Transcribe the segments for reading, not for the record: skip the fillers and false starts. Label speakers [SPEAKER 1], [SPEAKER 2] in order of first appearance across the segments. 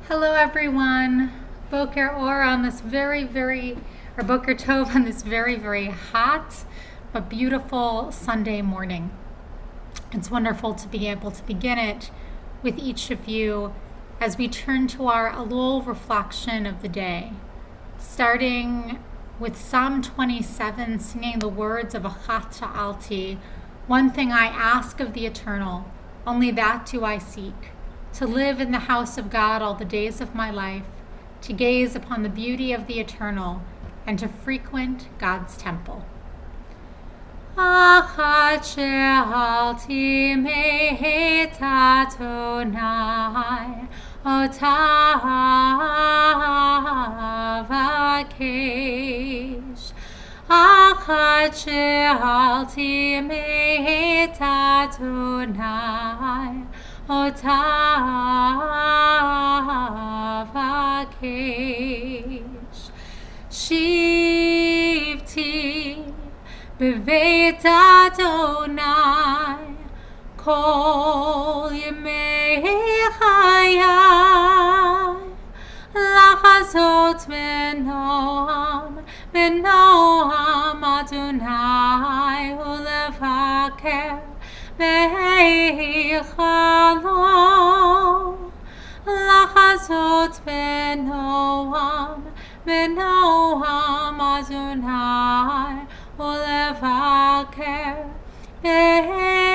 [SPEAKER 1] Hello everyone. Boker Or on this or Boker Tov on this very hot but beautiful Sunday morning. It's wonderful to be able to begin it with each of you as we turn to our Elul reflection of the day, starting with Psalm 27, singing the words of Achat Sha'alti, one thing I ask of the Eternal, only that do I seek, to live in the house of God all the days of my life, to gaze upon the beauty of the Eternal, and to frequent God's temple. Achat she'alti me'et Adonai, ota avakesh. Achat she'alti me'et Adonai, ota avakesh. Shivti beveit Adonai kol yemei chayai, lachazot benoam Adonai ulevaker beichalo, lachazot benoam Adonai ulevaker beichalo.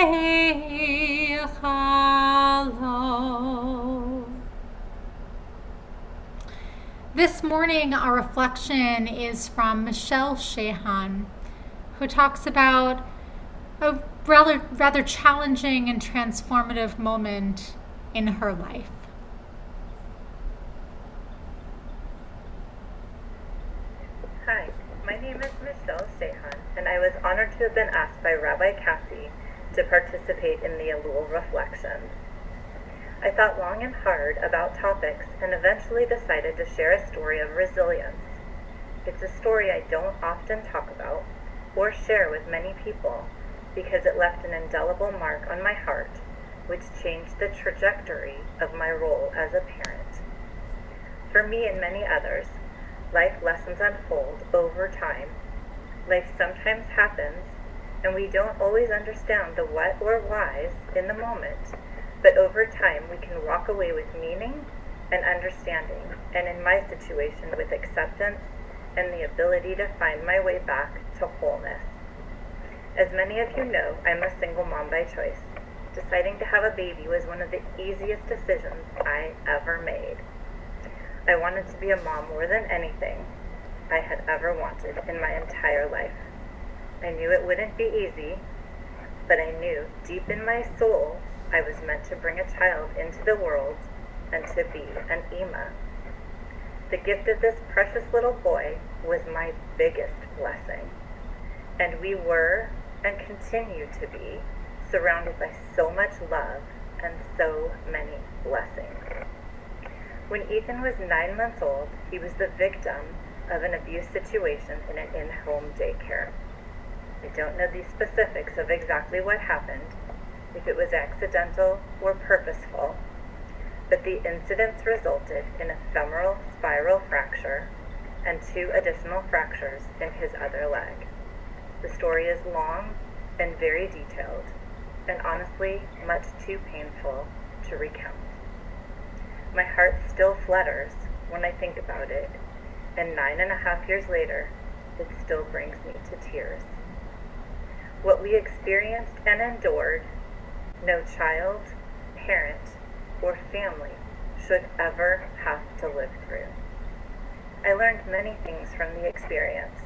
[SPEAKER 1] This morning, our reflection is from Michelle Shahon, who talks about a rather challenging and transformative moment in her life.
[SPEAKER 2] Hi, my name is Michelle Shahon, and I was honored to have been asked by Rabbi Cassie to participate in the Elul reflections. I thought long and hard about topics and eventually decided to share a story of resilience. It's a story I don't often talk about or share with many people because it left an indelible mark on my heart, which changed the trajectory of my role as a parent. For me and many others, life lessons unfold over time. Life sometimes happens, and we don't always understand the what or whys in the moment, but over time we can walk away with meaning and understanding, and in my situation with acceptance and the ability to find my way back to wholeness. As many of you know, I'm a single mom by choice. Deciding to have a baby was one of the easiest decisions I ever made. I wanted to be a mom more than anything I had ever wanted in my entire life. I knew it wouldn't be easy, but I knew deep in my soul I was meant to bring a child into the world and to be an Ima. The gift of this precious little boy was my biggest blessing, and we were and continue to be surrounded by so much love and so many blessings. When Ethan was 9 months old, he was the victim of an abuse situation in an in-home daycare. I don't know the specifics of exactly what happened, if it was accidental or purposeful, but the incidents resulted in a femoral spiral fracture and 2 additional fractures in his other leg. The story is long and very detailed, and honestly much too painful to recount. My heart still flutters when I think about it, and 9.5 years later, it still brings me to tears. What we experienced and endured, no child, parent, or family should ever have to live through. I learned many things from the experience,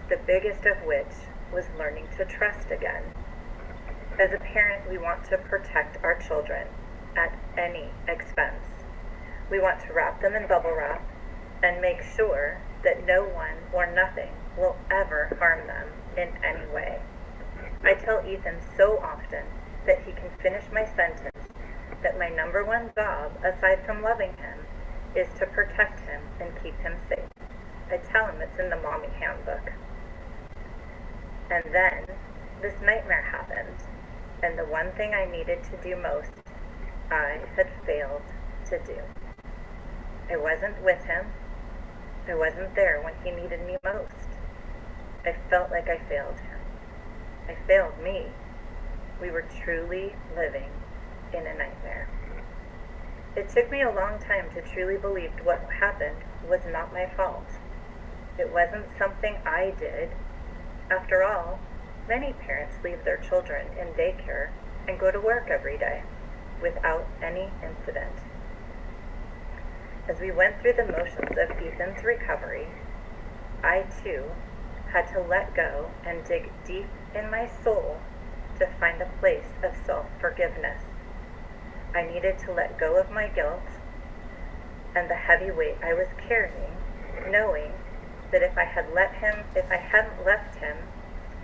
[SPEAKER 2] the biggest of which was learning to trust again. As a parent, we want to protect our children at any expense. We want to wrap them in bubble wrap and make sure that no one or nothing will ever harm them in any way. I tell Ethan so often that he can finish my sentence that my number one job, aside from loving him, is to protect him and keep him safe. I tell him it's in the mommy handbook. And then this nightmare happened, and the one thing I needed to do most, I had failed to do. I wasn't with him. I wasn't there when he needed me most. I felt like I failed him. I failed me. We were truly living in a nightmare. It took me a long time to truly believe what happened was not my fault. It wasn't something I did. After all, many parents leave their children in daycare and go to work every day without any incident. As we went through the motions of Ethan's recovery, I too had to let go and dig deep in my soul to find a place of self-forgiveness. I needed to let go of my guilt and the heavy weight I was carrying, knowing that if I hadn't left him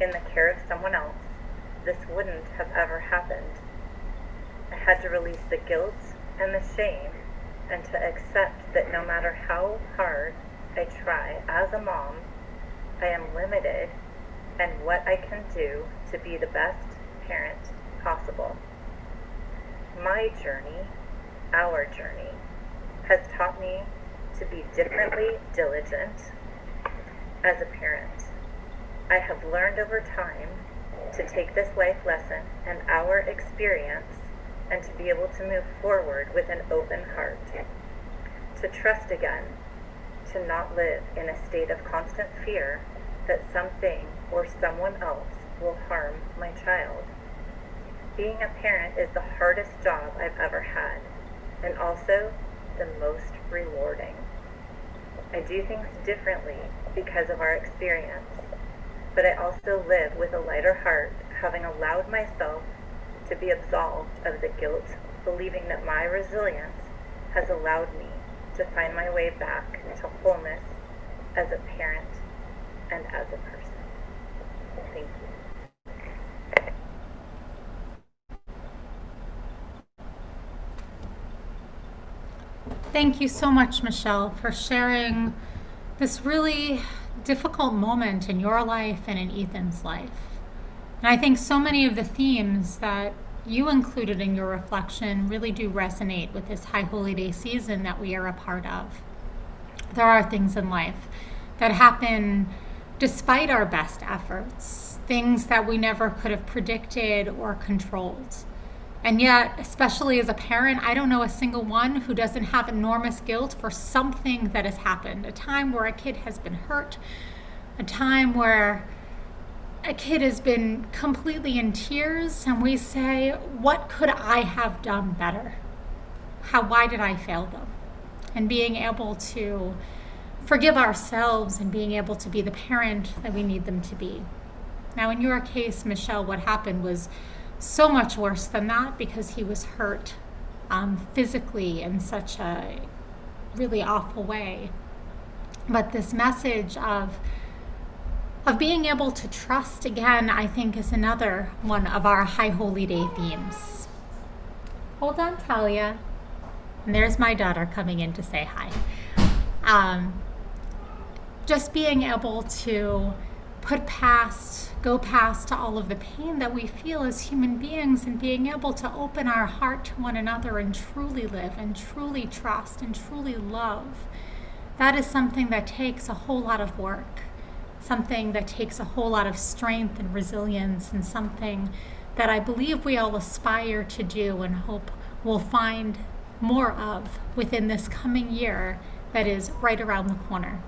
[SPEAKER 2] in the care of someone else, this wouldn't have ever happened. I had to release the guilt and the shame and to accept that no matter how hard I try as a mom, I am limited in what I can do to be the best parent possible. My journey, our journey, has taught me to be differently diligent as a parent. I have learned over time to take this life lesson and our experience and to be able to move forward with an open heart, to trust again, to not live in a state of constant fear that something or someone else will harm my child. Being a parent is the hardest job I've ever had, and also the most rewarding. I do things differently because of our experience, but I also live with a lighter heart, having allowed myself to be absolved of the guilt, believing that my resilience has allowed me to find my way back to wholeness as a parent and as a person. Thank you.
[SPEAKER 1] Thank you so much, Michelle, for sharing this really difficult moment in your life and in Ethan's life. And I think so many of the themes that you included in your reflection really do resonate with this High Holy Day season that we are a part of. There are things in life that happen despite our best efforts, things that we never could have predicted or controlled. And yet, especially as a parent, I don't know a single one who doesn't have enormous guilt for something that has happened. A time where a kid has been hurt, a time where a kid has been completely in tears, and we say, what could I have done better? Why did I fail them? And being able to forgive ourselves and being able to be the parent that we need them to be. Now, in your case, Michelle, what happened was so much worse than that because he was hurt physically in such a really awful way. But this message of being able to trust again, I think, is another one of our High Holy Day themes. Hold on, Talia. And there's my daughter coming in to say hi. Just being able to go past all of the pain that we feel as human beings and being able to open our heart to one another and truly live and truly trust and truly love. That is something that takes a whole lot of work, something that takes a whole lot of strength and resilience, and something that I believe we all aspire to do and hope we'll find more of within this coming year that is right around the corner.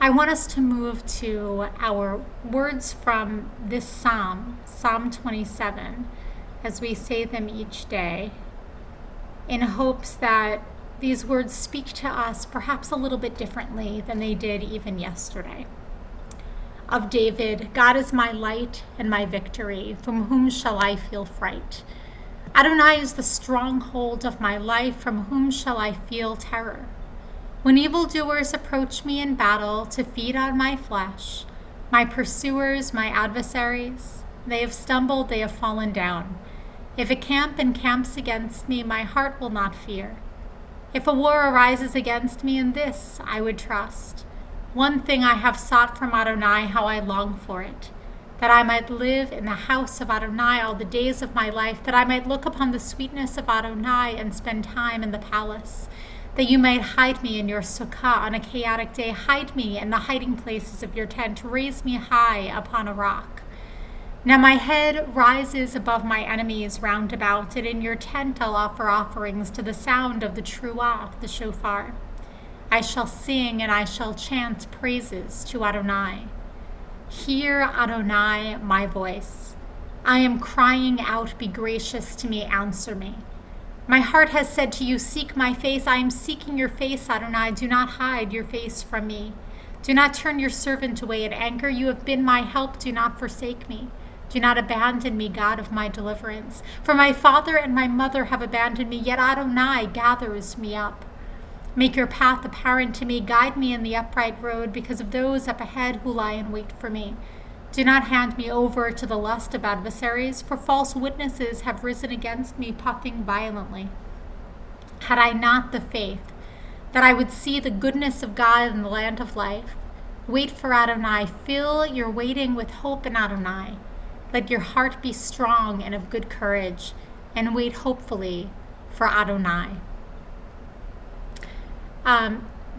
[SPEAKER 1] I want us to move to our words from this Psalm, Psalm 27, as we say them each day, in hopes that these words speak to us perhaps a little bit differently than they did even yesterday. Of David, God is my light and my victory, from whom shall I feel fright? Adonai is the stronghold of my life, from whom shall I feel terror? When evildoers approach me in battle to feed on my flesh, my pursuers, my adversaries, they have stumbled, they have fallen down. If a camp encamps against me, my heart will not fear. If a war arises against me, in this I would trust. One thing I have sought from Adonai, how I long for it, that I might live in the house of Adonai all the days of my life, that I might look upon the sweetness of Adonai and spend time in the palace. that you might hide me in your sukkah on a chaotic day. Hide me in the hiding places of your tent. Raise me high upon a rock. Now my head rises above my enemies round about, and in your tent I'll offer offerings to the sound of the truah, the shofar. I shall sing and I shall chant praises to Adonai. Hear, Adonai, my voice. I am crying out, be gracious to me, answer me. My heart has said to you, seek my face. I am seeking your face, Adonai. Do not hide your face from me. Do not turn your servant away in anger. You have been my help. Do not forsake me. Do not abandon me, God of my deliverance. For my father and my mother have abandoned me, yet Adonai gathers me up. Make your path apparent to me. Guide me in the upright road because of those up ahead who lie in wait for me. Do not hand me over to the lust of adversaries, for false witnesses have risen against me, puffing violently. Had I not the faith that I would see the goodness of God in the land of life, wait for Adonai. Fill your waiting with hope in Adonai. Let your heart be strong and of good courage, and wait hopefully for Adonai.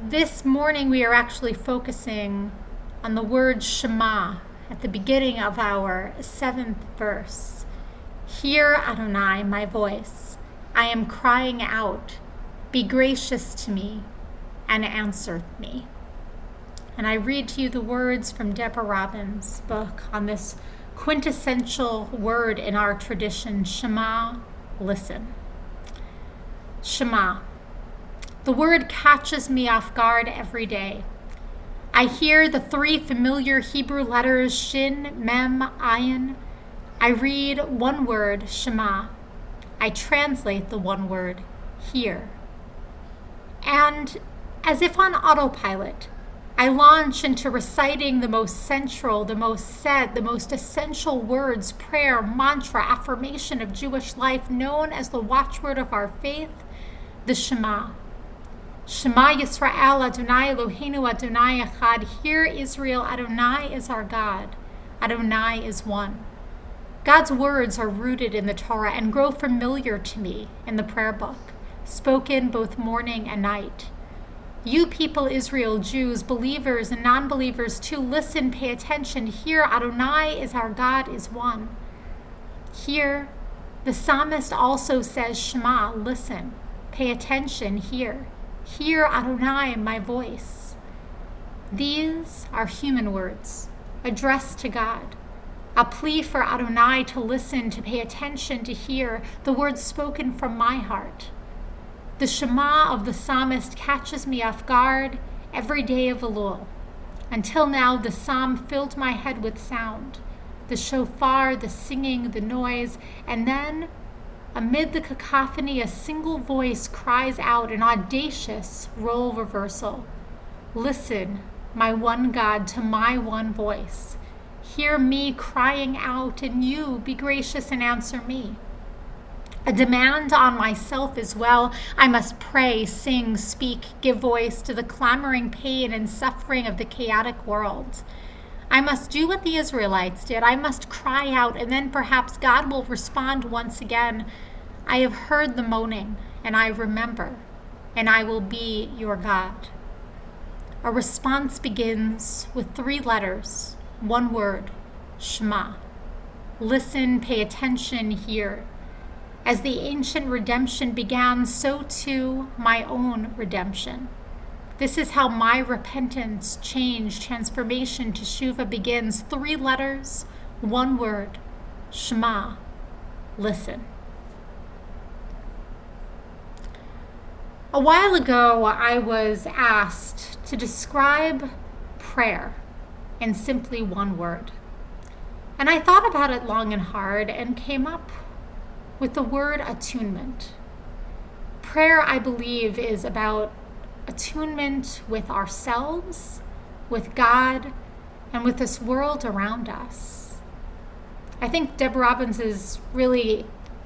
[SPEAKER 1] This morning we are actually focusing on the word Shema at the beginning of our 7th verse. Hear, Adonai, my voice. I am crying out. Be gracious to me and answer me. And I read to you the words from Deborah Robbins' book on this quintessential word in our tradition, Shema, listen. Shema. The word catches me off guard every day. I hear the 3 familiar Hebrew letters, Shin, Mem, Ayin. I read one word, Shema. I translate the one word, hear. And as if on autopilot, I launch into reciting the most central, the most said, the most essential words, prayer, mantra, affirmation of Jewish life, known as the watchword of our faith, the Shema. Shema Yisrael, Adonai Eloheinu, Adonai Echad. Hear Israel, Adonai is our God. Adonai is one. God's words are rooted in the Torah and grow familiar to me in the prayer book, spoken both morning and night. You people, Israel, Jews, believers and non-believers too, listen, pay attention. Hear, Adonai is our God, is one. Here, the psalmist also says, Shema, listen, pay attention, hear. Hear, Adonai, my voice. These are human words addressed to God, a plea for Adonai to listen, to pay attention, to hear the words spoken from my heart. The Shema of the psalmist catches me off guard every day of Elul. Until now, the psalm filled my head with sound, the shofar, the singing, the noise, and then amid the cacophony, a single voice cries out an audacious role reversal. Listen, my one God, to my one voice. Hear me crying out, and you be gracious and answer me. A demand on myself as well. I must pray, sing, speak, give voice to the clamoring pain and suffering of the chaotic world. I must do what the Israelites did. I must cry out, and then perhaps God will respond once again. I have heard the moaning, and I remember, and I will be your God. A response begins with 3 letters, one word, Shema. Listen, pay attention, hear. As the ancient redemption began, so too my own redemption. This is how my repentance, change, transformation, teshuva begins. 3 letters, one word, Shema, listen. A while ago, I was asked to describe prayer in simply one word. And I thought about it long and hard and came up with the word attunement. Prayer, I believe, is about attunement with ourselves, with God, and with this world around us. I think Deborah Robbins is really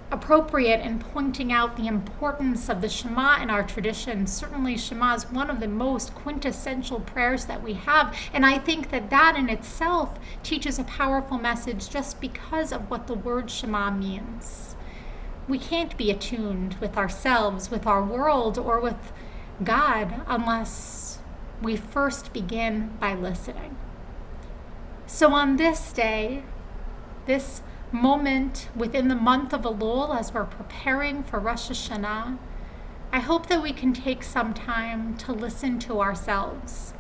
[SPEAKER 1] appropriate in pointing out the importance of the Shema in our tradition. Certainly Shema is one of the most quintessential prayers that we have, and I think that that in itself teaches a powerful message just because of what the word Shema means. We can't be attuned with ourselves, with our world, or with God unless we first begin by listening. So on this day, this moment within the month of Elul, as we're preparing for Rosh Hashanah, I hope that we can take some time to listen to ourselves.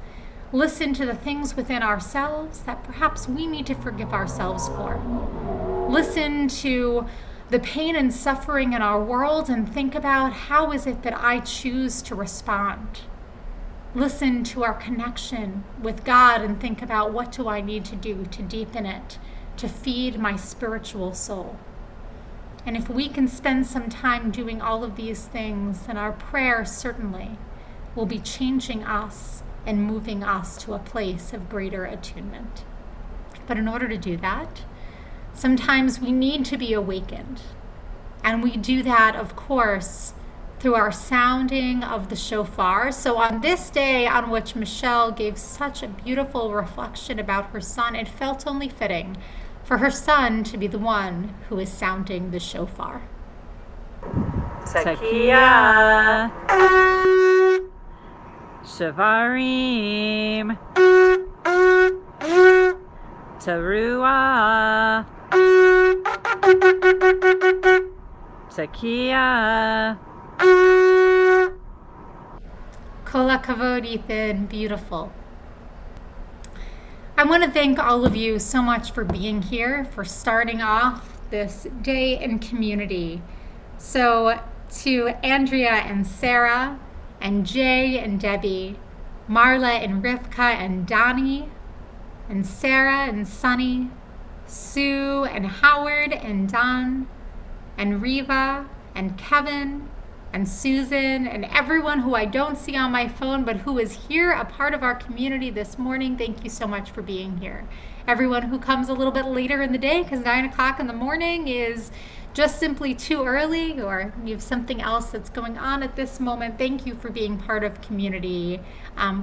[SPEAKER 1] Listen to the things within ourselves that perhaps we need to forgive ourselves for. Listen to the pain and suffering in our world and think about how is it that I choose to respond. Listen to our connection with God and think about what do I need to do to deepen it, to feed my spiritual soul. And if we can spend some time doing all of these things, then our prayer certainly will be changing us and moving us to a place of greater attunement. But in order to do that, sometimes we need to be awakened. And we do that, of course, through our sounding of the shofar. So on this day on which Michelle gave such a beautiful reflection about her son, it felt only fitting for her son to be the one who is sounding the shofar.
[SPEAKER 3] Tekiah, Shavarim, Teruah, Tekiah.
[SPEAKER 1] Kol hakavod, Ethan. Beautiful. I want to thank all of you so much for being here, for starting off this day in community. So to Andrea and Sarah, and Jay and Debbie, Marla and Rivka and Donnie, and Sarah and Sunny, Sue and Howard and Don, and Riva and Kevin and Susan and everyone who I don't see on my phone but who is here, a part of our community this morning. Thank you so much for being here. Everyone who comes a little bit later in the day because 9 o'clock in the morning is just simply too early, or you have something else that's going on at this moment, thank you for being part of community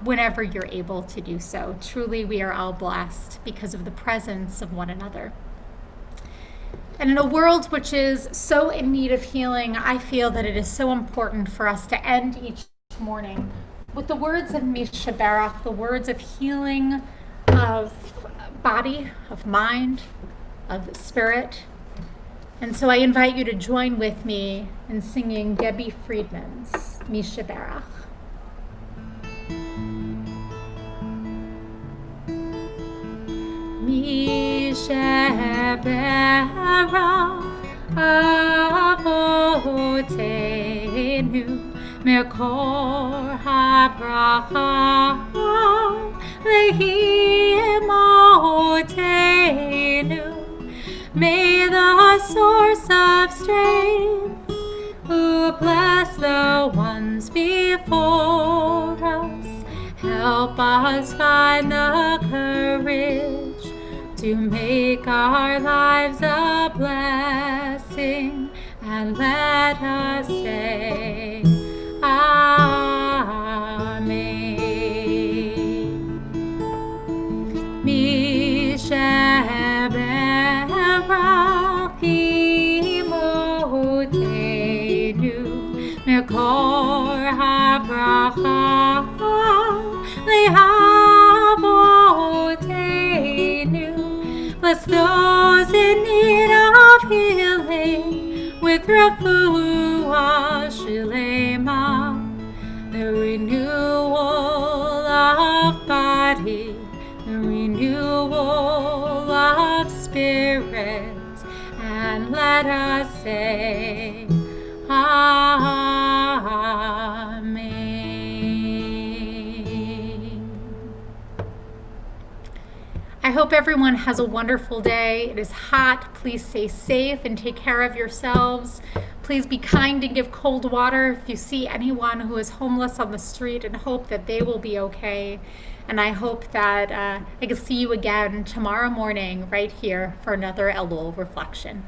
[SPEAKER 1] whenever you're able to do so. Truly, we are all blessed because of the presence of one another. And in a world which is so in need of healing, I feel that it is so important for us to end each morning with the words of Mishaberach, the words of healing of body, of mind, of spirit. And so I invite you to join with me in singing Debbie Friedman's Mishaberach. Mishaberach Avotenu Mekor HaBracha Lehi Emotenu. May the source of strength, who bless the ones before us, help us find the courage to make our lives a blessing, and let us say, Amen. Mishaberach imotenu mekor habracha lehavotenu. Bless those in need of healing with refuah shlema, the renewal of body, the renewal of spirit, and let us say, Amen. I hope everyone has a wonderful day. It is hot. Please stay safe and take care of yourselves. Please be kind and give cold water if you see anyone who is homeless on the street, and hope that they will be okay. And I hope that I can see you again tomorrow morning right here for another Elul reflection.